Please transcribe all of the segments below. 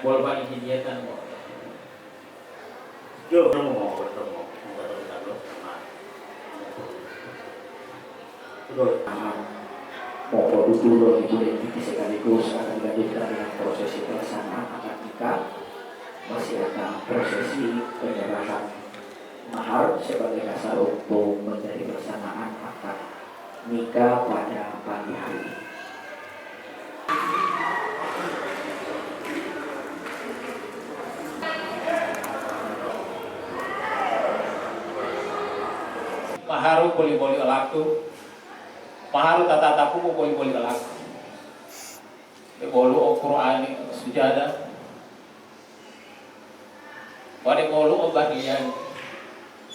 boleh ini dia kan Yo mau bertemu sama terus Pokok dulu identiti sekaligus akan dilanjutkan dengan prosesi pelaksanaan akad nikah. Masih ada prosesi penyerahan mahar sebagai dasar untuk menjadi pelaksanaan akad nikah pada pagi hari ini. maharu boleh laku maharu tata boleh laku bolu Al-Quran sujadah pada bolu bagian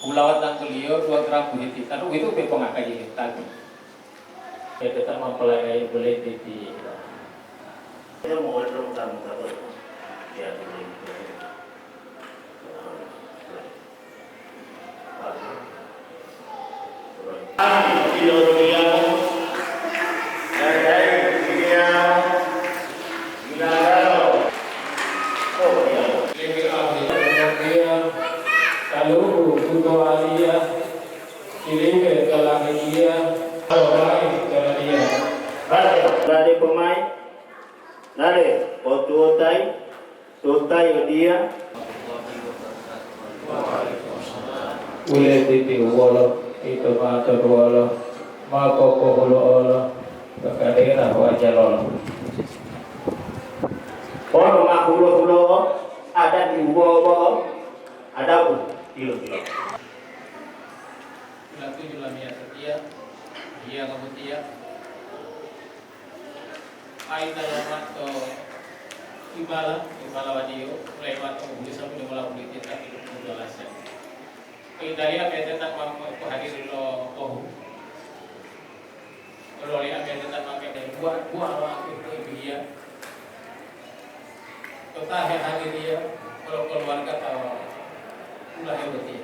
ulawat dan beliau 2 gram buhiti kan itu pengakaji tadi ya tetap mempelai boleh di itu mau bertemu sama ya Kalau butuh aliyah, kirim ke dia, orang jalan dia. Nade pemain, nade otai dia. Ule titi wala itu mata wala mako koholo wala kakadena wajah wala. Orang makulo ada di bawah ada pun kilo. Lalu julamia setia, dia kemudian aida yamat to ibala wadio lewat to buli sampai dimulai buli kita itu penjelasan. Dari apa yang tetap mampu hadir lo oh, kalau lihat yang tetap pakai dan buat orang itu dia, total hadir dia kalau keluarga tahu ulah yang betul.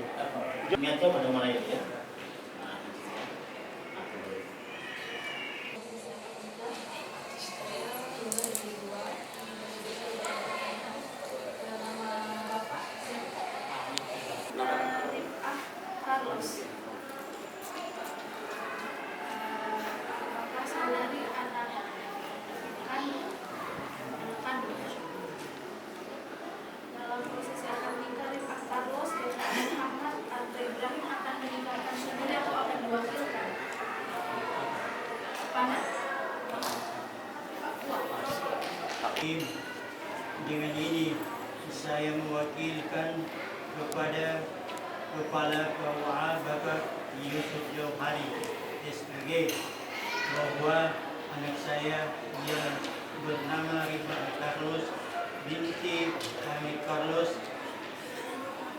Niatnya pada mana ya? Dalam proses akad nikah Rifat Carlos dan Muhammad Andre Ibrahim akan meninggalkan sendiri atau akan diwakilkan? Mana? Dengan ini saya mewakilkan kepada Kepala KUA Bapak Yusuf Jauhari SPG bahwa anak saya yang bernama Rifat Carlos binti Hamid Carlos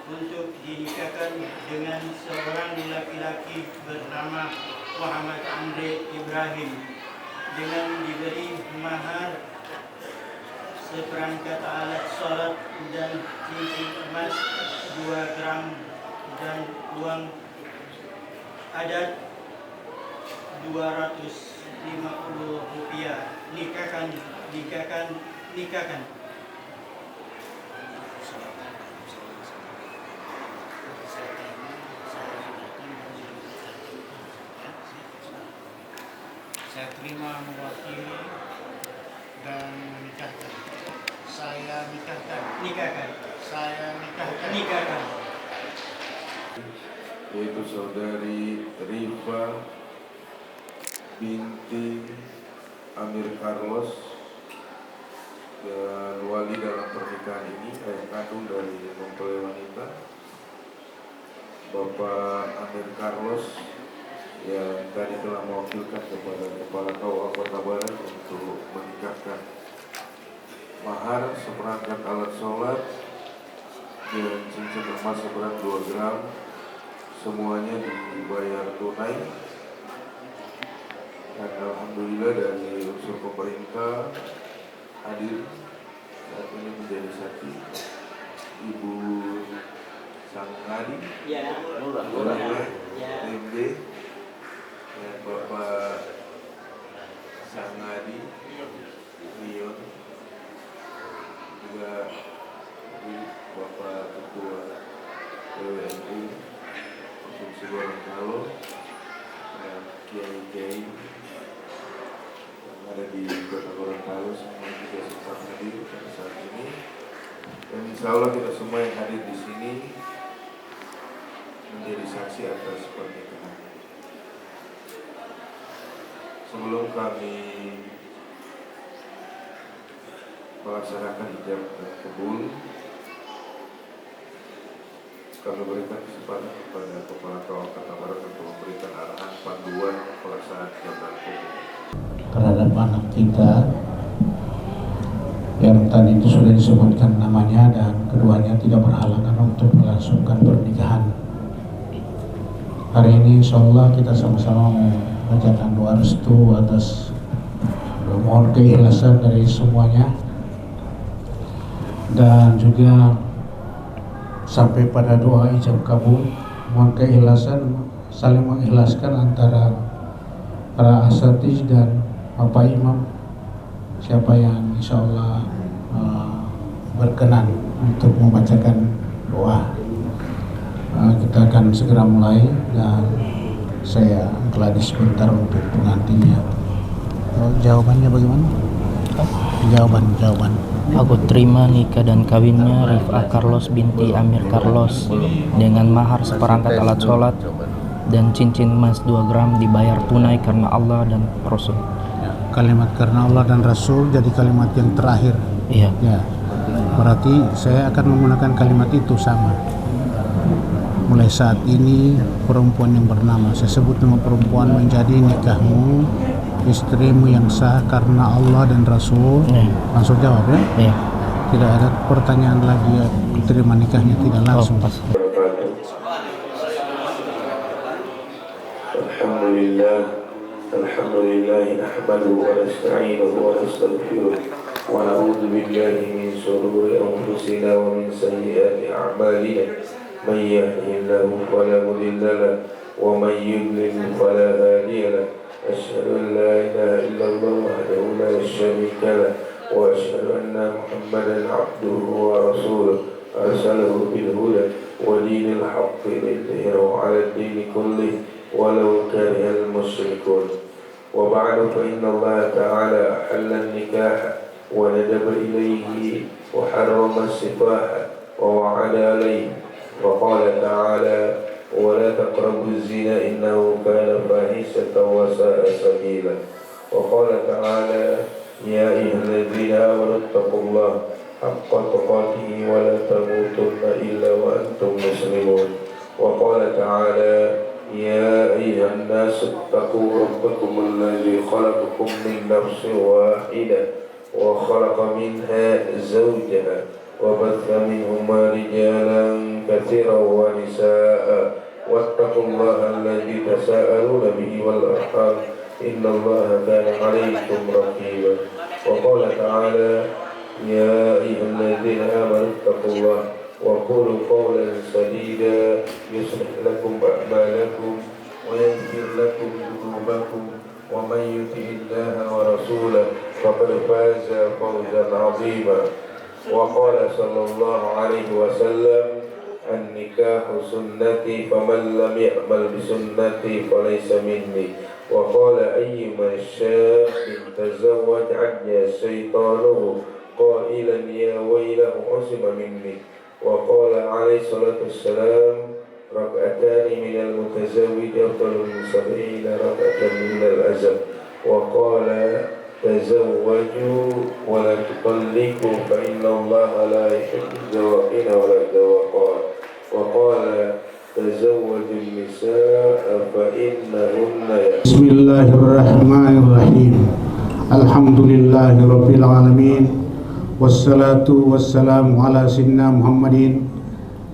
untuk dinikahkan dengan seorang laki-laki bernama Muhammad Andre Ibrahim dengan diberi mahar seperangkat alat sholat dan cincin emas 2 gram dan uang adat Rp250. Nikahkan. Saya terima mewakili dan menikahkan. Saya nikahkan. Yaitu saudari Rifa binti Amir Carlos dan wali dalam pernikahan ini ayah kandung dari mempelai wanita Bapak Amir Carlos yang tadi telah mewakilkan kepada Kepala KUA Kota Barat untuk menikahkan. Mahar seperangkat alat sholat dan cincin emas seberat 2 gram semuanya dibayar tunai, dan alhamdulillah dari unsur pemerintah hadir saat ini menjadi saksi Ibu Sangadi MD dan Bapak Sangadi Lion juga Bapak Ketua PWNU Provinsi Gorontalo dan kiai-kiai yang ada di Kota Gorontalo semua juga sempat hadir pada saat ini. Dan insya Allah kita semua yang hadir di sini menjadi saksi atas pernikahan. Sebelum kami melaksanakan ijab dan kabul, kami berikan kesempatan kepada Kepala KUA Kota Barat untuk memberikan arahan panduan pelaksanaan ijab dan kabul terhadap anak kita yang tadi itu sudah disebutkan namanya, dan keduanya tidak berhalangan untuk melangsungkan pernikahan. Hari ini insya Allah kita sama-sama membacakan doa restu atas mohon keikhlasan dari semuanya, dan juga sampai pada doa ijab kabul, mohon keikhlasan, saling mengikhlaskan antara para asatiz dan Bapak Imam, siapa yang insya Allah berkenan untuk membacakan doa. Kita akan segera mulai, dan saya Gladys sebentar untuk pengantinnya. Jawabannya bagaimana? Jawaban. Aku terima nikah dan kawinnya Rifah Carlos binti Amir Carlos dengan mahar seperangkat alat sholat dan cincin emas 2 gram dibayar tunai karena Allah dan Rasul. Kalimat karena Allah dan Rasul jadi kalimat yang terakhir. Iya. Ya. Berarti saya akan menggunakan kalimat itu sama. Mulai saat ini perempuan yang bernama, saya sebut nama perempuan, menjadi nikahmu, istrimu yang sah karena Allah dan Rasul. Langsung jawab ya. Iya. Tidak ada pertanyaan lagi, terima nikahnya, tidak langsung. Alhamdulillah nahmaduhu wa nasta'inuhu wa nastaghfiruh wa na'udzu billahi min shururi anfusina wa min sayyiati a'malina. Man yahdihillahu fala mudilla lahu wa man yudlil fala hadiya lahu. Asyhadu an la ilaha illallah wahdahu la syarika lahu wa asyhadu anna Muhammadan 'abduhu wa rasuluh arsalahu bil huda wa dinil haqqi liyudhhirahu 'ala ad-dini kullih walau karihal musyrikun. Wa ba'du fa inna Allah ta'ala ahalla an-nikaha wa nadaba ilayhi wa harrama as-sifaha wa wa'ada alayhi wa qala ta'ala wa la taqrabu az-zina innahu kana fahishatan wa sa'a sabila wa qala ta'ala ya ayyuhalladzina amanu taqullaha haqqa tuqatih wa la tamutunna illa wa antum muslimun wa qala ta'ala يا أيها الناس اتقوا ربكم الذي خلقكم من نفس واحدة وخلق منها زوجها وبث منهما رجالا كثيرا ونساء واتقوا الله الذي تساءلون به والأرحام إن الله كان عليكم رقيبا وقال تعالى يا أيها الذين آمنوا اتقوا الله وقولوا قولا سديدا يصلح لكم أعمالكم ويغفر لكم ذنوبكم ومن يطع الله ورسوله فقد فاز فوزا عظيما وقال صلى الله عليه وسلم النكاح سنتي فمن لم يعمل بسنتي فليس مني وقال أيما شاب تزوج عني شيطانه قائلا يا ويله عصم مني وقال عليه الصلاة والسلام ركعتان من المتزوج أفضل من 70 ركعة من الأزل وقال تزوجوا ولا تطلقوا فإن الله لا يحب الزواقين ولا الزواقات وقال تزوجوا النساء فإنهن بسم الله الرحمن الرحيم الحمد لله رب العالمين wassalatu wassalamu ala sayyidina Muhammadin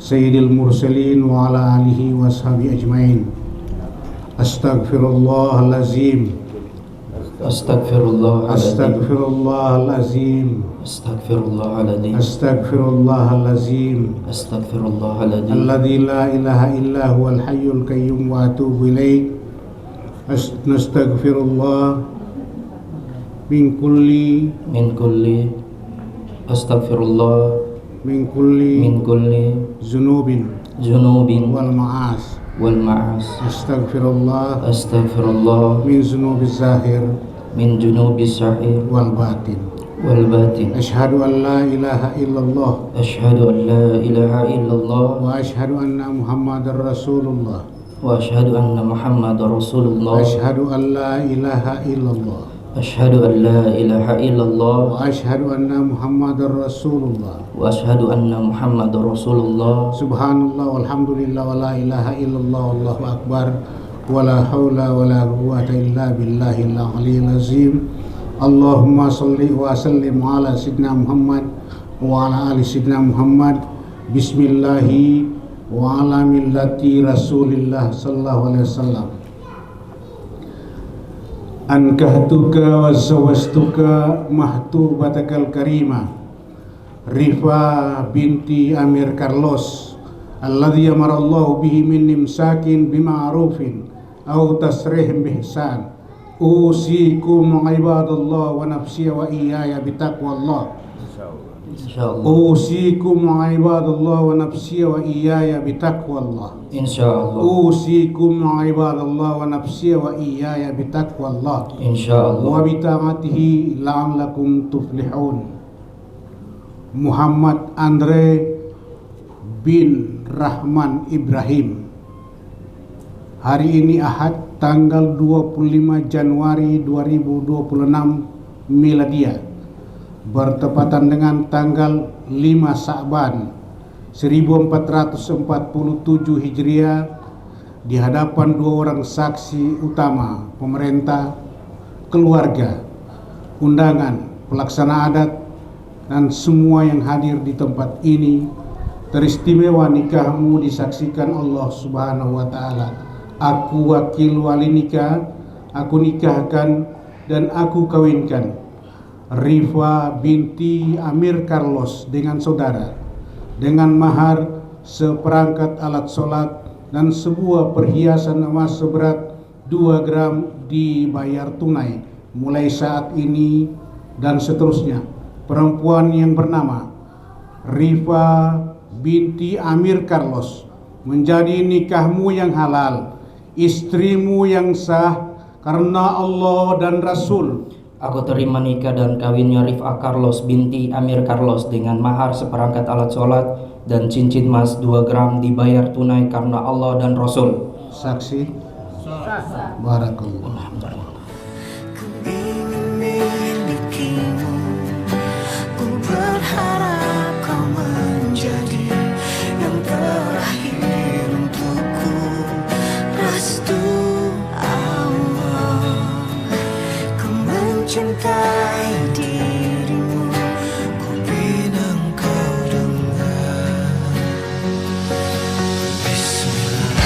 sayyidil mursalin wa ala alihi wa sahbihi ajmain. Astaghfirullahalazim. Astaghfirullahalazim. Astaghfirullahalazim. Alladzi la ilaha illa huwal hayyul qayyum wa atubu ilaih. Nastaghfirullah min kulli Astaghfirullah min kulli min kulli zunubin dzunubin wal ma'as. wal ma'as. Astaghfirullah Astaghfirullah min zunubiz zahir min junubis sahir wal batin. wal batin. Asyhadu an la ilaha illallah Asyhadu an la ilaha illallah wa asyhadu anna Muhammadar Rasulullah. wa asyhadu anna Muhammadar Rasulullah. Asyhadu an la ilaha illallah Asyhadu an la ilaha illallah wa asyhadu anna Muhammadar Rasulullah. wa asyhadu anna Muhammadar Rasulullah. Subhanallah walhamdulillah wa la ilaha illallah wallahu akbar wa la haula wa la quwwata illa billahil aliyyil azim. Allahumma salli wa sallim ala sayyidina Muhammad wa ala ali sayyidina Muhammad. Bismillahi wa ala millati Rasulillah sallallahu alaihi wasallam. Ankahtuka wa zawastuka mahtubatakal karimah Rifa binti Amir Carlos alladhi amarallahu bihi min imsakin bima'rufin aw tasrihim bihsan. Usikum ibadallah wa nafsiya wa iyaya bitaqwallah. Insyaallah. Usikum ibadallah wa nafsiya wa iyaya bitaqwallah. Insyaallah. Usikum ibadallah wa nafsiya wa iyaya bitaqwallah. Insyaallah. Wa bita'atihi la'allakum tuflihun. Muhammad Andre bin Rahman Ibrahim. Hari ini Ahad tanggal 25 Januari 2026 Miladiah, bertepatan dengan tanggal 5 Sa'ban 1447 Hijriah, di hadapan dua orang saksi utama, pemerintah, keluarga, undangan, pelaksana adat, dan semua yang hadir di tempat ini. Teristimewa nikahmu disaksikan Allah Subhanahu wa Ta'ala. Aku wakil wali nikah, aku nikahkan dan aku kawinkan Rifa binti Amir Carlos dengan saudara, dengan mahar seperangkat alat sholat dan sebuah perhiasan emas seberat 2 gram dibayar tunai mulai saat ini dan seterusnya. Perempuan yang bernama Rifa binti Amir Carlos menjadi nikahmu yang halal, istrimu yang sah karena Allah dan Rasul. Aku terima nikah dan kawinnya Rifah Carlos binti Amir Carlos dengan mahar seperangkat alat sholat dan cincin emas 2 gram dibayar tunai karena Allah dan Rasul. Saksi. Barakallah. Ku ingin milikimu, ku berharap kau menjadi yang terakhir untukku. Restu Allah, ku mencintai dirimu, ku pinang kau dengan Bismillah.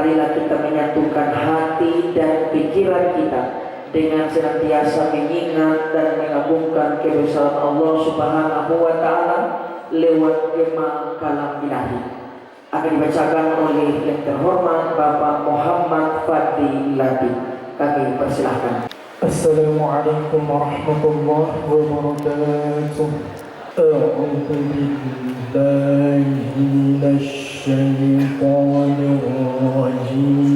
marilah kita menyatukan hati dan pikiran kita dengan senantiasa mengingat dan mengagungkan kebesaran Allah Subhanahu wa Ta'ala lewat tema kalam ilahi. Akan dibacakan oleh yang terhormat Bapak Muhammad Fadli Ladi. Kami persilahkan. Assalamualaikum warahmatullahi wabarakatuh. A'udzu billahi minasy syaithanir rajim.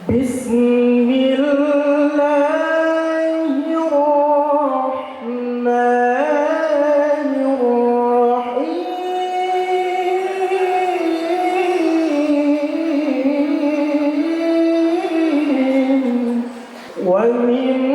Bismillahirrahmanirrahim. Wa min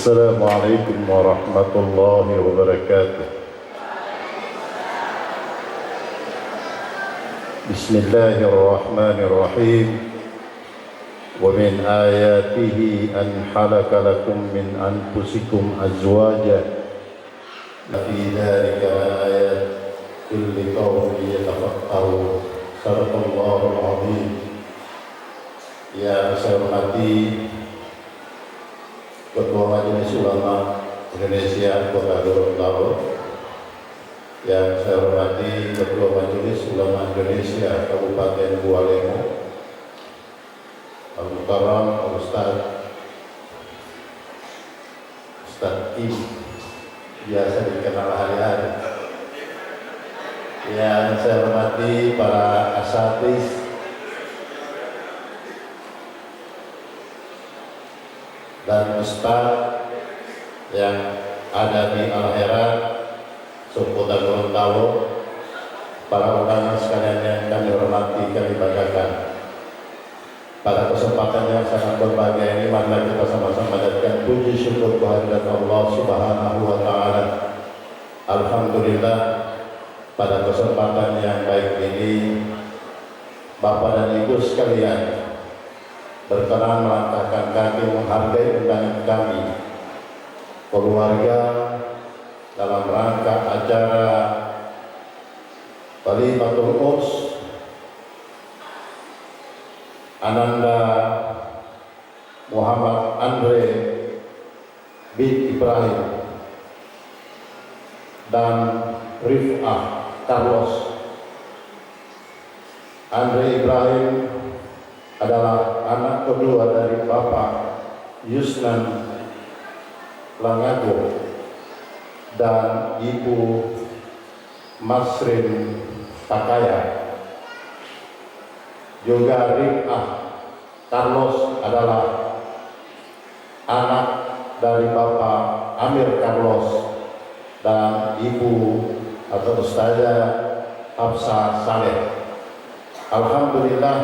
Assalamualaikum warahmatullahi wabarakatuh. Bismillahirrahmanirrahim. Wa min ayatihi an halaka lakum min anfusikum azwaja fi dzalika ayatul liqaumin yatafakkarun. Sadaqallahul azim. Yang saya hormati Ketua Majelis Ulama Indonesia Kota Gorontalo, yang saya hormati Ketua Majelis Ulama Indonesia Kabupaten Bualemo, Al-Mukarram Ustaz Im biasa dikenal hari-hari. Yang saya hormati para asatidz dan ustaz yang ada di Al-Herat, Seputar Gorontalo, para undangan sekalian yang kami hormati, kami banggakan. Pada kesempatan yang sangat berbahagia ini, mari kita sama-sama panjatkan puji syukur kehadirat Allah Subhanahu wa Ta'ala. Alhamdulillah, pada kesempatan yang baik ini, Bapak dan Ibu sekalian berkenan melangkahkan kaki menghargai undangan kami, keluarga, dalam rangka acara Walimatul Urs Ananda Muhammad Andre bin Ibrahim dan Rif'ah Carlos. Andre Ibrahim adalah anak kedua dari Bapak Yusnan Langago dan Ibu Masrin Takaya. Juga Rif'ah Carlos adalah anak dari Bapak Amir Carlos dan Ibu atau Ustazah Hafsah Saleh. Alhamdulillah,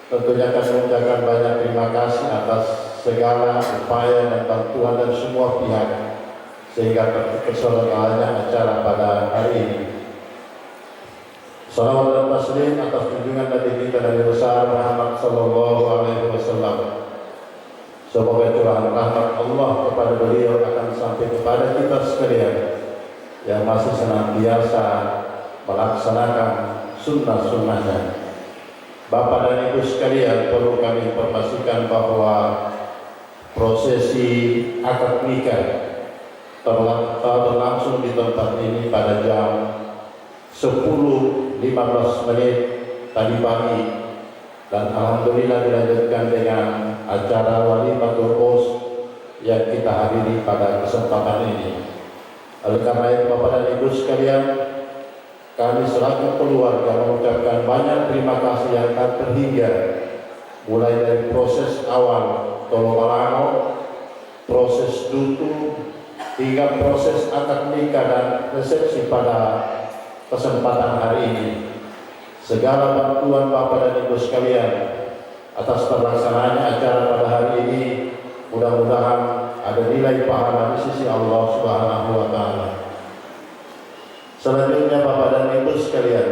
tentunya kami mengucapkan banyak terima kasih atas segala upaya dan bantuan dari semua pihak sehingga terselenggaranya acara pada hari ini. Salawat dan taslim atas junjungan Nabi kita Nabi besar Muhammad sallallahu alaihi wasallam. Semoga curahan rahmat Allah kepada beliau akan sampai kepada kita sekalian yang masih senantiasa melaksanakan sunnah-sunnahnya. Bapak dan Ibu sekalian, perlu kami informasikan bahwa prosesi akad nikah telah berlangsung di tempat ini pada jam 10.15 menit tadi pagi, dan alhamdulillah dilanjutkan dengan acara Walimatul Urs yang kita hadiri pada kesempatan ini. Oleh karena itu, Bapak dan Ibu sekalian, kami selaku keluarga mengucapkan banyak terima kasih yang tak terhingga, mulai dari proses awal tolong-menolong, proses dutu, hingga proses akad nikah dan resepsi pada kesempatan hari ini. Segala bantuan Bapak dan Ibu sekalian atas terlaksananya acara pada hari ini, mudah-mudahan ada nilai pahala di sisi Allah Subhanahu wa Ta'ala. Selanjutnya Bapak dan Ibu sekalian,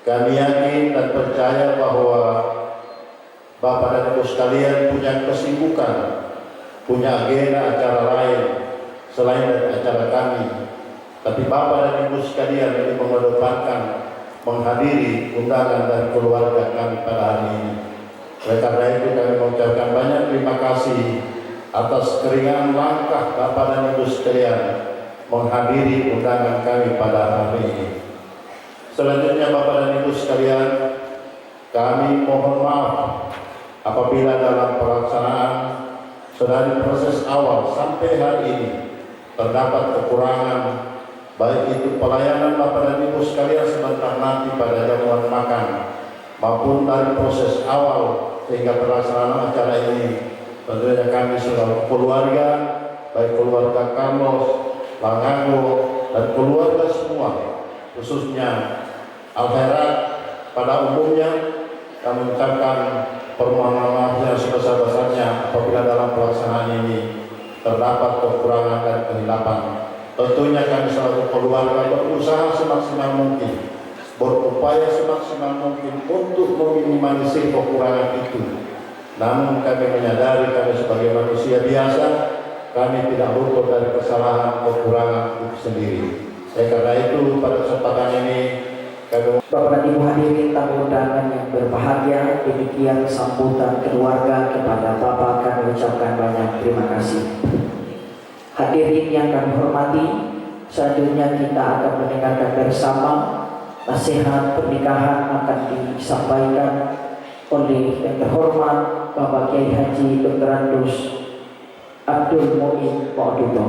kami yakin dan percaya bahwa Bapak dan Ibu sekalian punya kesibukan, punya agenda acara lain selain dari acara kami. Tapi Bapak dan Ibu sekalian ini mengedepankan menghadiri undangan dan keluarga kami pada hari ini. Oleh karena itu kami mengucapkan banyak terima kasih atas keringanan langkah Bapak dan Ibu sekalian menghadiri undangan kami pada hari ini. Selanjutnya Bapak dan Ibu sekalian, kami mohon maaf apabila dalam pelaksanaan dari proses awal sampai hari ini terdapat kekurangan, baik itu pelayanan Bapak dan Ibu sekalian sebentar nanti pada jamuan makan, maupun dari proses awal sehingga pelaksanaan acara ini. Tentunya kami seluruh keluarga, baik keluarga Carlos, Langago, dan keluarga semua, khususnya Al-Herat pada umumnya, kami mengucapkan permohonan maaf yang sebesar-besarnya apabila dalam pelaksanaan ini terdapat kekurangan dan kehilapan. Tentunya kami selaku keluarga berusaha semaksimal mungkin, berupaya semaksimal mungkin untuk meminimalisir kekurangan itu. Namun kami menyadari kami sebagai manusia biasa, kami tidak luput dari kesalahan kekurangan itu sendiri. Karena itu pada kesempatan ini kami Bapak dan Ibu hadirin tamu undangan yang berbahagia, demikian sambutan keluarga kepada Bapak kami ucapkan banyak terima kasih. Hadirin yang kami hormati, selanjutnya kita akan mendengarkan bersama nasihat pernikahan akan disampaikan oleh yang terhormat Bapak Kiai Haji Dr. Andus Abdul Muin Maududo.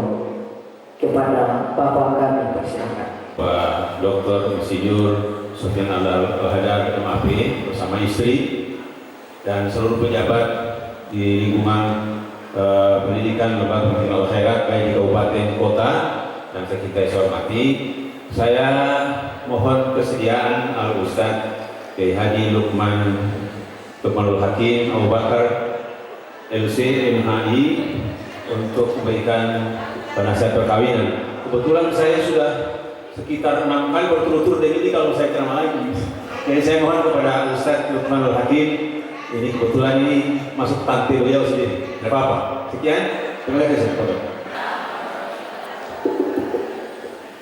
Kepada Bapak kami persilakan. Pak Dr. Insinyur Sofyan Al-Hadar MAP bersama istri dan seluruh pejabat di lingkungan pendidikan Lembaga Pendidikan Al-Khairat baik di kabupaten kota dan kita hormati. Saya mohon kesediaan Al-Ustaz Kiai Haji Lukmanul Hakim Abu Bakar LC MHI untuk memberikan penasihat perkawinan. Kebetulan saya sudah sekitar 6 kali berturut-turut ini kalau saya ceramah lagi. Jadi saya mohon kepada Ustaz Lukmanul Hakim, ini kebetulan ini masuk tante beliau sendiri. Tidak apa-apa. Sekian. Terima kasih.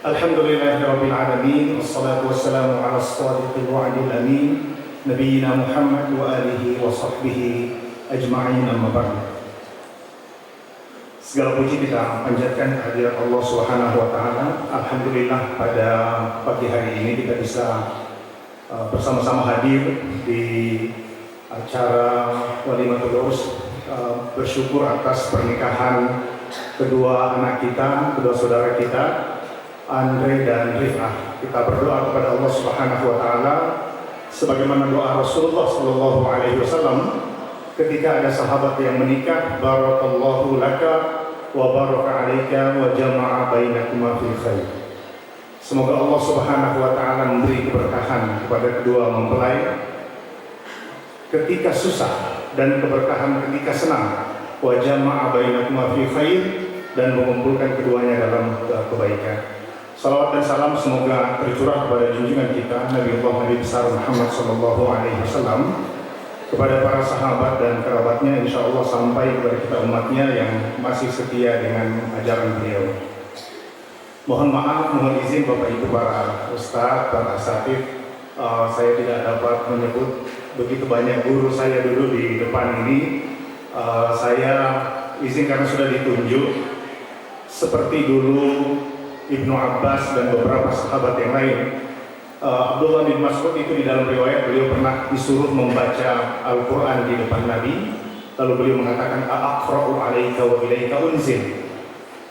Alhamdulillahirabbil alamin wassalatu wassalamu ala as-sadiqil wa'dil amin nabiyina Muhammad wa alihi wa sahbihi ajma'in amma ba'd. Segala puji kita panjatkan kehadirat Allah Subhanahu wa taala. Alhamdulillah pada pagi hari ini kita bisa bersama-sama hadir di acara Walimatul Urs, bersyukur atas pernikahan kedua anak kita, kedua saudara kita, Andre dan Rifah. Kita berdoa kepada Allah Subhanahu wa taala sebagaimana doa Rasulullah sallallahu alaihi wasallam ketika ada sahabat yang menikah, barakallahu laka wa baraka alaika wa jama'a bainakuma fil khair. Semoga Allah Subhanahu wa taala memberi keberkahan kepada kedua mempelai ketika susah dan keberkahan ketika senang, wa jama'a bainakuma fil khair, dan mengumpulkan keduanya dalam kebaikan. Salawat dan salam semoga tercurah kepada junjungan kita Nabi besar Muhammad sallallahu alaihi wasallam, kepada para sahabat dan kerabatnya, insya Allah sampai kepada kita umatnya yang masih setia dengan ajaran beliau. Mohon maaf, mohon izin Bapak Ibu para Ustadz, para asatidz, saya tidak dapat menyebut begitu banyak guru saya dulu di depan ini. Saya izin karena sudah ditunjuk seperti dulu Ibnu Abbas dan beberapa sahabat yang lain. Abdullah bin Mas'ud itu di dalam riwayat beliau pernah disuruh membaca Al-Quran di depan Nabi, lalu beliau mengatakan aqra'u 'alaika wa ilaika unzil.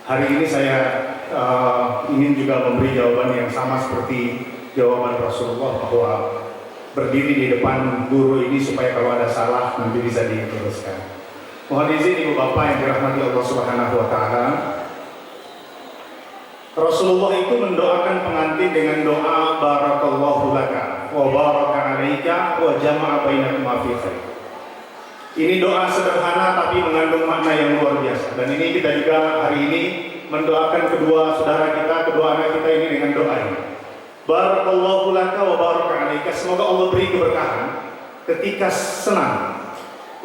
Hari ini saya ingin juga memberi jawaban yang sama seperti jawaban Rasulullah, bahwa berdiri di depan guru ini supaya kalau ada salah nanti bisa diteruskan. Mohon izin Ibu Bapak yang dirahmati Allah Subhanahu wa taala. Rasulullah itu mendoakan pengantin dengan doa barakallahu laka wa baraka alaika wa jama'a bainakuma fi khair. Ini doa sederhana tapi mengandung makna yang luar biasa, dan ini kita juga hari ini mendoakan kedua saudara kita, kedua anak kita ini dengan doa ini. Barakallahu laka wa baraka alaika, semoga Allah beri keberkahan ketika senang,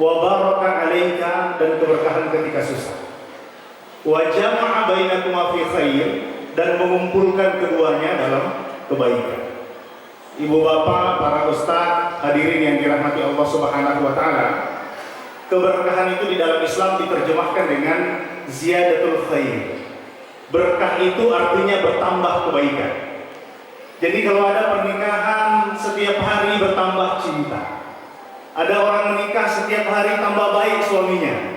wa baraka alaika, dan keberkahan ketika susah, wa jama'a bainakuma fi khair, dan mengumpulkan keduanya dalam kebaikan. Ibu bapak, para ustaz, hadirin yang dirahmati Allah Subhanahu wa taala, keberkahan itu di dalam Islam diterjemahkan dengan ziyadatul khair. Berkah itu artinya bertambah kebaikan. Jadi kalau ada pernikahan setiap hari bertambah cinta. Ada orang menikah setiap hari tambah baik suaminya,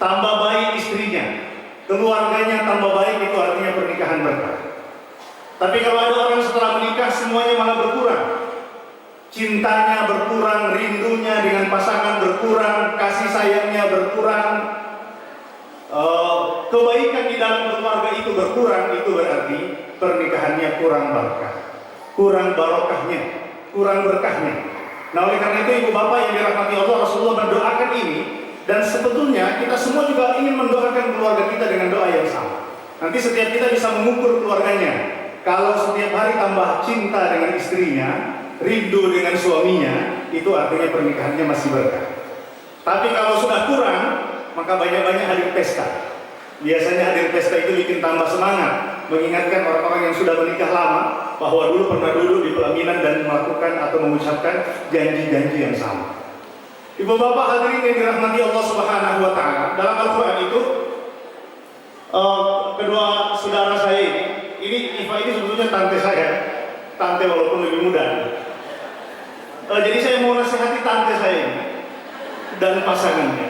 tambah baik istrinya, keluarganya tambah baik, itu artinya pernikahan berkah. Tapi kalau ada orang setelah menikah semuanya malah berkurang, cintanya berkurang, rindunya dengan pasangan berkurang, kasih sayangnya berkurang, kebaikan di dalam keluarga itu berkurang, itu berarti pernikahannya kurang berkah, kurang barokahnya, kurang berkahnya. Nah oleh karena itu Ibu Bapak yang dirahmati Allah, Rasulullah mendoakan ini. Dan sebetulnya kita semua juga ingin mendoakan keluarga kita dengan doa yang sama. Nanti setiap kita bisa mengukur keluarganya. Kalau setiap hari tambah cinta dengan istrinya, rindu dengan suaminya, itu artinya pernikahannya masih berkah. Tapi kalau sudah kurang, maka banyak-banyak hadir pesta. Biasanya hadir pesta itu bikin tambah semangat, mengingatkan orang-orang yang sudah menikah lama bahwa dulu pernah duduk di pelaminan dan melakukan atau mengucapkan janji-janji yang sama. Ibu bapak hadirin yang dirahmati Allah Subhanahu wa taala, dalam Al-Qur'an itu kedua saudara saya ini Iva ini sebetulnya tante saya, tante walaupun lebih muda. Jadi saya mau nasihati tante saya ini dan pasangannya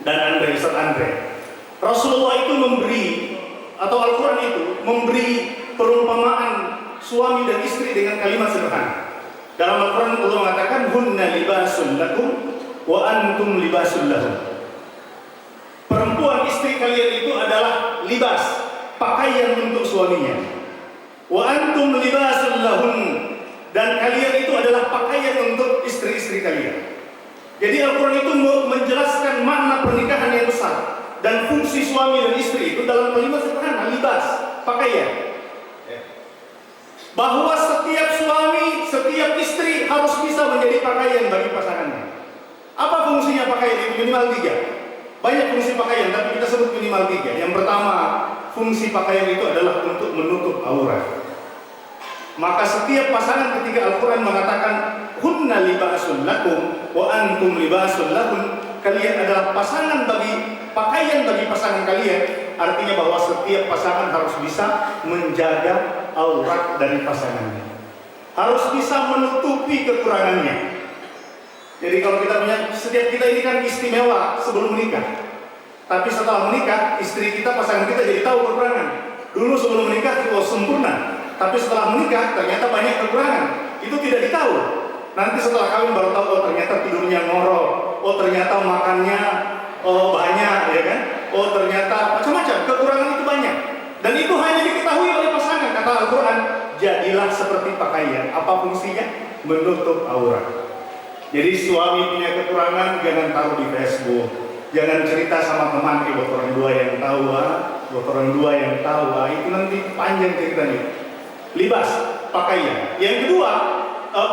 dan Andre, Ustaz Andre. Rasulullah itu memberi atau Al-Quran itu memberi perumpamaan suami dan istri dengan kalimat sederhana. Dalam Al-Quran Allah mengatakan hunna libasul lakum wa antum libasul lahum. Perempuan istri kalian itu adalah libas, pakaian untuk suaminya. Wa antum libasul lahum, dan kalian itu adalah pakaian untuk istri-istri kalian. Jadi Al-Quran itu menjelaskan makna pernikahan yang besar dan fungsi suami dan istri itu dalam kalimat sederhana, libas, pakaian. Bahwa setiap suami, setiap istri harus bisa menjadi pakaian bagi pasangannya. Apa fungsinya pakaian itu? Minimal 3. Banyak fungsi pakaian, tapi kita sebut minimal 3. Yang pertama, fungsi pakaian itu adalah untuk menutup aurat. Maka setiap pasangan ketika Al-Quran mengatakan hunna libasul lakum wa antum libasul lahun, kalian adalah pasangan bagi pakaian bagi pasangan kalian, artinya bahwa setiap pasangan harus bisa menjaga aurat dari pasangannya, harus bisa menutupi kekurangannya. Jadi kalau kita punya, setiap kita ini kan istimewa sebelum menikah, tapi setelah menikah istri kita, pasangan kita jadi tahu kekurangan. Dulu sebelum menikah itu sempurna, tapi setelah menikah ternyata banyak kekurangan, itu tidak ditahu. Nanti setelah kawin baru tahu, oh ternyata tidurnya ngorok, oh ternyata makannya banyak, ya kan? Oh ternyata macam-macam, kekurangan itu banyak. Dan itu hanya diketahui oleh pasangan. Kata Al-Quran, jadilah seperti pakaian. Apa fungsinya? Menutup aurat. Jadi suami punya kekurangan, jangan taruh di Facebook, jangan cerita sama teman, buat orang dua yang tahu, buat orang dua yang tahu, itu nanti panjang ceritanya. Libas, pakaian. Yang kedua,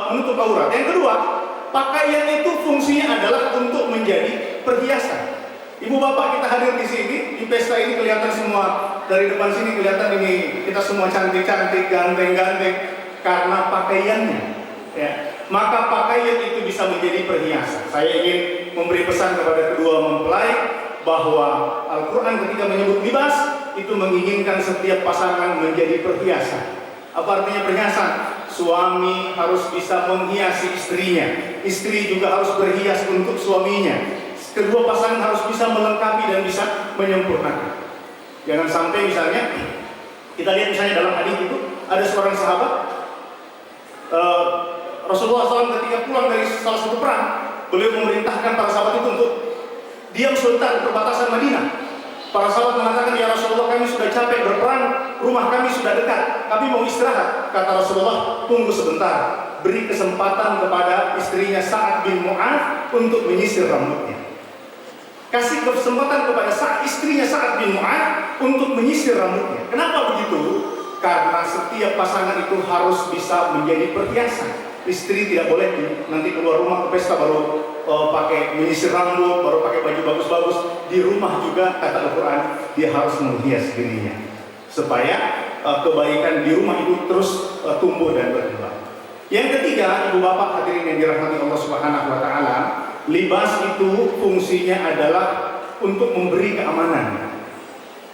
menutup aurat. Yang kedua, pakaian itu fungsinya adalah untuk menjadi perhiasan. Ibu bapak kita hadir di sini, di pesta ini kelihatan semua, dari depan sini kelihatan ini kita semua cantik-cantik, ganteng-ganteng karena pakaiannya. Ya. Maka pakaian itu bisa menjadi perhiasan. Saya ingin memberi pesan kepada kedua mempelai bahwa Al-Quran ketika menyebut libas itu menginginkan setiap pasangan menjadi perhiasan. Apa artinya perhiasan? Suami harus bisa menghiasi istrinya, istri juga harus berhias untuk suaminya. Kedua pasangan harus bisa melengkapi dan bisa menyempurnakan. Jangan sampai misalnya kita lihat misalnya dalam hadis itu ada seorang sahabat, Rasulullah SAW ketika pulang dari salah satu perang, beliau memerintahkan para sahabat itu untuk diam sebentar di perbatasan Madinah. Para sahabat mengatakan, ya Rasulullah, kami sudah capek berperang, rumah kami sudah dekat, kami mau istirahat. Kata Rasulullah, tunggu sebentar, beri kesempatan kepada istrinya Sa'ad bin Mu'adz untuk menyisir rambutnya. Kasih kesempatan kepada istrinya Sa'ad bin Mu'adz untuk menyisir rambutnya. Kenapa begitu? Karena setiap pasangan itu harus bisa menjadi perhiasan. Istri tidak boleh nanti keluar rumah ke pesta baru pakai menyisir rambut, baru pakai baju bagus-bagus. Di rumah juga kata Al-Quran dia harus menghias dirinya supaya kebaikan di rumah itu terus tumbuh dan berkembang. Yang ketiga, ibu bapak hadirin yang dirahmati Allah Subhanahu wa taala, libas itu fungsinya adalah untuk memberi keamanan.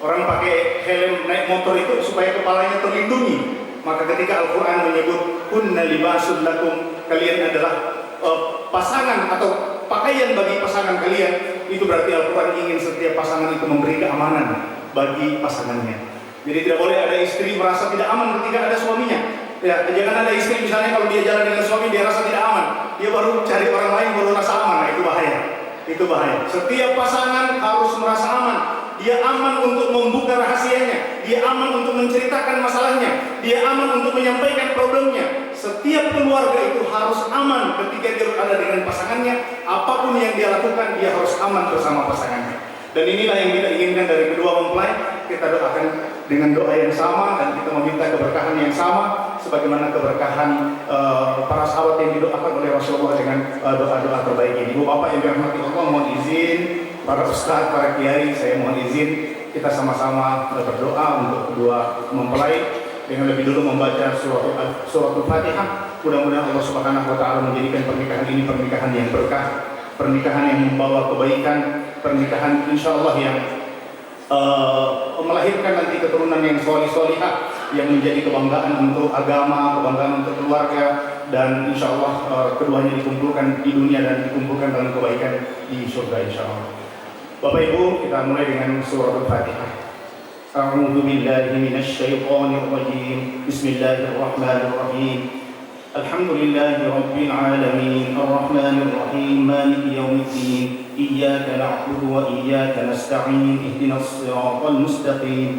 Orang pakai helm naik motor itu supaya kepalanya terlindungi. Maka ketika Al-Quran menyebut hunna libasul lakum, kalian adalah pasangan atau pakaian bagi pasangan kalian, itu berarti Al-Quran ingin setiap pasangan itu memberi keamanan bagi pasangannya. Jadi tidak boleh ada istri merasa tidak aman ketika ada suaminya. Ya, jangan ada istri misalnya kalau dia jalan dengan suami dia rasa tidak aman, dia baru cari orang lain baru rasa aman. Nah, itu bahaya. Itu bahaya. Setiap pasangan harus merasa aman. Dia aman untuk membuka rahasianya, dia aman untuk menceritakan masalahnya, dia aman untuk menyampaikan problemnya. Setiap keluarga itu harus aman ketika dia berada dengan pasangannya. Apapun yang dia lakukan, dia harus aman bersama pasangannya. Dan inilah yang kita inginkan dari kedua mempelai. Kita doakan dengan doa yang sama dan kita meminta keberkahan yang sama, sebagaimana keberkahan para sahabat yang didoakan oleh Rasulullah dengan doa-doa terbaik ini. Ibu bapak yang dirahmati Allah, mohon izin para ustaz, para kiai, saya mohon izin kita sama-sama berdoa untuk kedua mempelai dengan lebih dulu membaca suratul Fatihah. Mudah-mudahan Allah Subhanahu wa taala menjadikan pernikahan ini pernikahan yang berkah, pernikahan yang membawa kebaikan, pernikahan insyaallah yang melahirkan nanti keturunan yang solih-solihah yang menjadi kebanggaan untuk agama, kebanggaan untuk keluarga, dan insyaallah keduanya dikumpulkan di dunia dan dikumpulkan dalam kebaikan di surga insyaallah. Bapak Ibu, kita mulai dengan surah Al-Fatihah. أعوذ بالله من الشيطان الرجيم بسم الله الرحمن الرحيم الحمد لله رب العالمين الرحمن الرحيم مالك يوم الدين إياك نعبد وإياك نستعين اهدنا الصراط المستقيم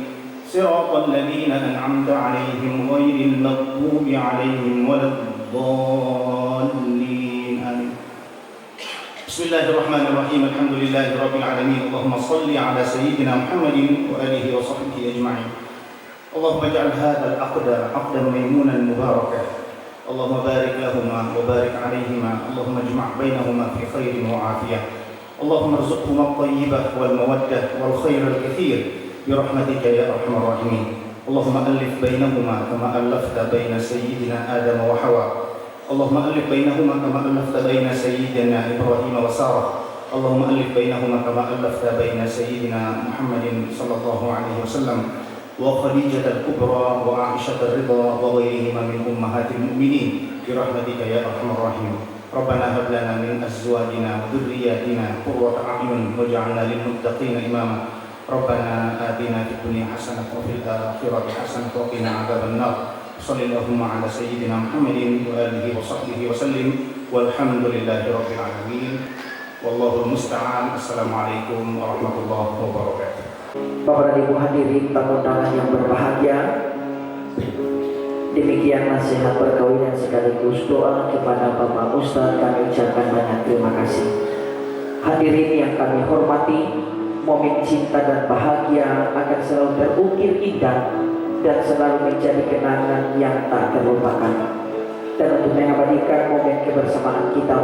صراط الذين أنعمت عليهم غير المغضوب عليهم ولا الضالين آمين بسم الله الرحمن الرحيم الحمد لله رب العالمين اللهم صل على سيدنا محمد وآله وصحبه أجمعين اللهم اجعل هذا العقد عقدا ميمونا مباركا اللهم بارك لهما وبارك عليهما اللهم اجمع بينهما في خير وعافية اللهم ارزقهما الطيبة والمودة والخير الكثير برحمتك يا أرحم الراحمين اللهم ألف بينهما كما ألفت بين سيدنا آدم وحواء اللهم ألف بينهما كما ألفت بين سيدنا إبراهيم وسارة اللهم ألف بينهما كما ألفت بين سيدنا محمد صلى الله عليه وسلم وخديجة الكبرى وعائشة الرضا وغيرهما من أمهات المؤمنين برحمتك يا أرحم الراحمين ربنا هب لنا من أزواجنا وذرياتنا قرة أعين واجعلنا للمتقين إماما ربنا آتنا في الدنيا حسنة وفي الآخرة حسنة وقنا عذاب النار صلى اللهم على سيدنا محمد وآله وصحبه وسلم والحمد لله رب العالمين والله المستعان السلام عليكم ورحمة الله وبركاته. Bapak dan Ibu hadirin tamu undangan yang berbahagia, demikian nasihat perkawinan sekaligus doa kepada Bapak Ustadz kami ucapkan banyak terima kasih. Hadirin yang kami hormati, momen cinta dan bahagia akan selalu terukir indah dan selalu menjadi kenangan yang tak terlupakan. Dan untuk mengabadikan momen kebersamaan kita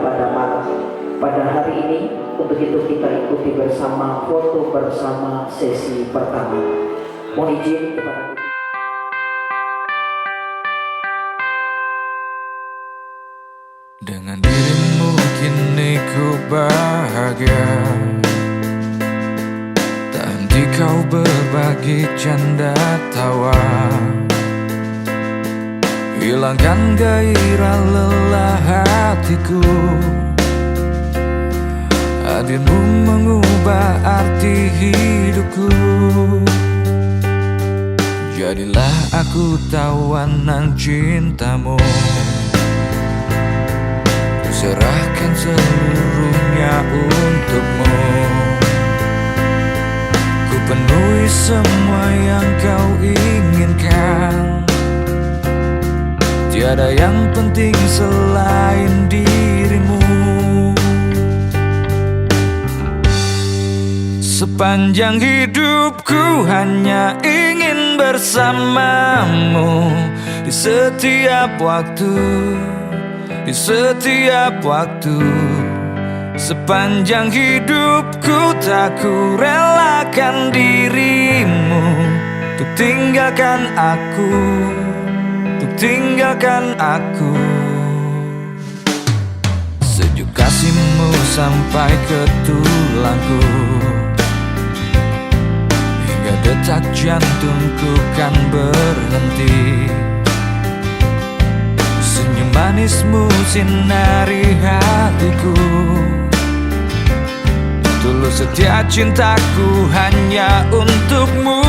pada hari ini, untuk itu kita ikuti bersama foto bersama sesi pertama. Mohon izin kepada dengan dirimu kini ku bahagia, tak henti kau berbagi canda tawa, hilangkan gairah lelah hatiku. Hadirmu mengubah arti hidupku. Jadilah aku tawanan cintamu, ku serahkan seluruhnya untukmu. Ku penuhi semua yang kau inginkan, tiada yang penting selain dirimu. Sepanjang hidupku hanya ingin bersamamu, di setiap waktu, di setiap waktu. Sepanjang hidupku tak ku relakan dirimu untuk tinggalkan aku, untuk tinggalkan aku. Sejuk kasihmu sampai ke tulangku, detak jantungku kan berhenti. Senyum manismu sinari hatiku, tulus setia cintaku hanya untukmu.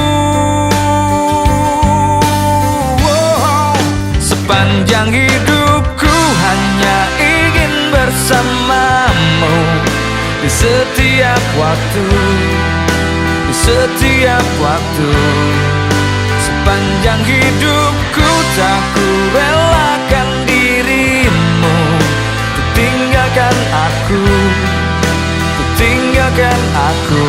Sepanjang hidupku hanya ingin bersamamu, di setiap waktu, di setiap waktu. Sepanjang hidupku tak ku relakan dirimu untuk tinggalkan aku, untuk tinggalkan aku.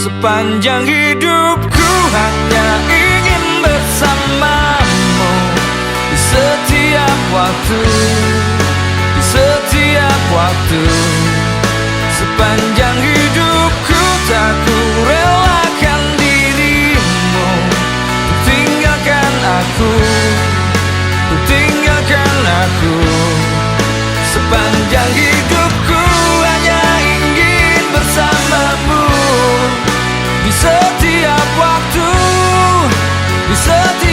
Sepanjang hidupku hanya ingin bersamamu, di setiap waktu, di setiap waktu. Sepanjang hidupku tak ku relakan diri setiap waktu, di setiap